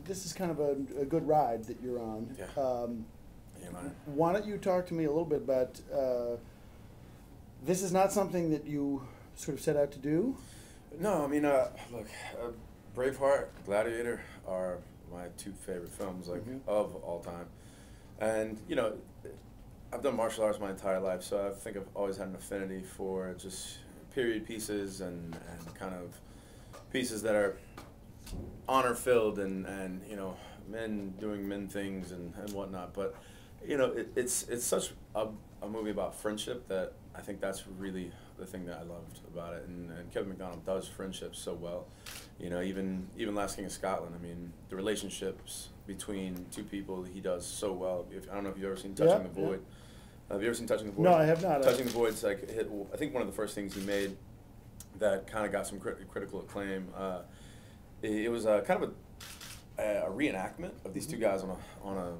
this is kind of a good ride that you're on. Yeah. Yeah, man. Why don't you talk to me a little bit about this is not something that you sort of set out to do? No, I mean, look, Braveheart, Gladiator are my two favorite films, like, of all time. And, you know, I've done martial arts my entire life, so I think I've always had an affinity for just period pieces and kind of pieces that are honor-filled and you know, men doing men things and whatnot. But, you know, it's such a movie about friendship that I think that's really the thing that I loved about it. And Kevin McDonald does friendship so well. You know, even Last King of Scotland, I mean, the relationships between two people he does so well. I don't know if you've ever seen Touching the Void. Have you ever seen Touching the Void? No, I have not. Touching the Void's like, I think one of the first things he made that kind of got some critical acclaim. It was kind of a reenactment of these two guys on a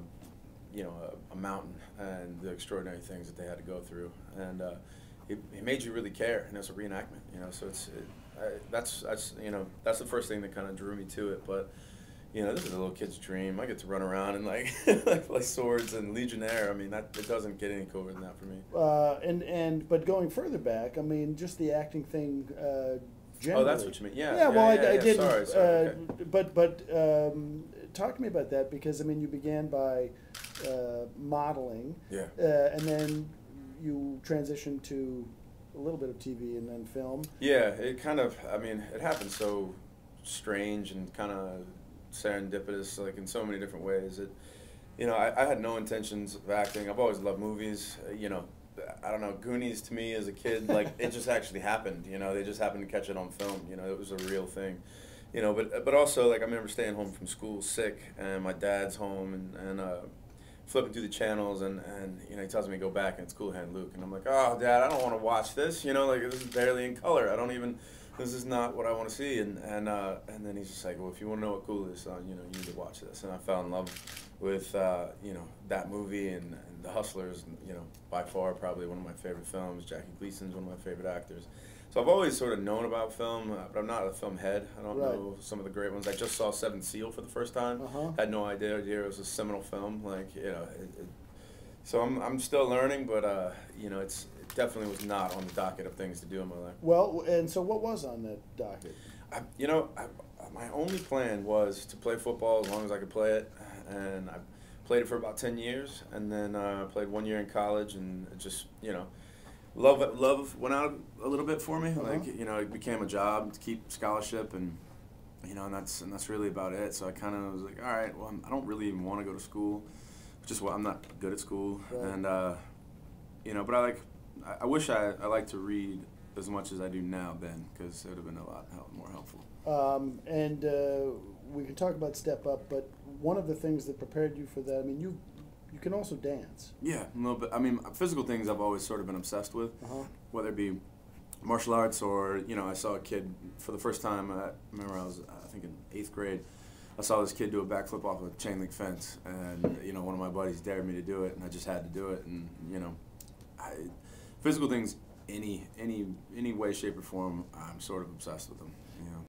you know, a mountain and the extraordinary things that they had to go through, and it made you really care, and it's a reenactment, you know. So that's you know, that's the first thing that kind of drew me to it. But you know, this is a little kid's dream. I get to run around and like like play swords and Legionnaire. I mean, it doesn't get any cooler than that for me. But going further back, I mean, just the acting thing. Generally. Oh, that's what you mean. Yeah. Yeah. Well, I didn't. Sorry. Okay. But talk to me about that, because I mean, you began by modeling. Yeah. And then you transitioned to a little bit of TV and then film. Yeah. It kind of. I mean, it happened so strange and kind of serendipitous, like in so many different ways. You know, I had no intentions of acting. I've always loved movies. You know, I don't know, Goonies to me as a kid, like it just actually happened. You know, they just happened to catch it on film. You know, it was a real thing. You know, but also, like, I remember staying home from school sick, and my dad's home, and flipping through the channels, and you know, he tells me to go back, and it's Cool Hand Luke, and I'm like, oh, Dad, I don't want to watch this. You know, like, this is barely in color. I don't even. This is not what I want to see. And then he's just like, well, if you want to know what cool is, you know, you need to watch this. And I fell in love with you know, that movie and The Hustlers. You know, by far probably one of my favorite films. Jackie Gleason's one of my favorite actors. So I've always sort of known about film, but I'm not a film head. I don't know some of the great ones. I just saw Seventh Seal for the first time. Had no idea it was a seminal film. Like, you know, so I'm still learning, but you know, it definitely was not on the docket of things to do in my life. Well, and so what was on that docket? You know, my only plan was to play football as long as I could play it, and I played it for about 10 years, and then played 1 year in college, and just, you know, love went out a little bit for me. Like, you know, it became a job to keep scholarship, and you know, and that's really about it. So I kind of was like, all right, well, I don't really even want to go to school. Just I'm not good at school, and you know, but I wish I liked to read as much as I do now then, because it would have been a lot more helpful. And we can talk about Step Up, but one of the things that prepared you for that, I mean, you can also dance. Yeah, a little bit. I mean, physical things I've always sort of been obsessed with, whether it be martial arts or, you know, I saw a kid for the first time, I remember I was, I think in 8th grade, I saw this kid do a backflip off a chain link fence, and, you know, one of my buddies dared me to do it, and I just had to do it, and, you know, physical things, any way, shape, or form, I'm sort of obsessed with them, you know.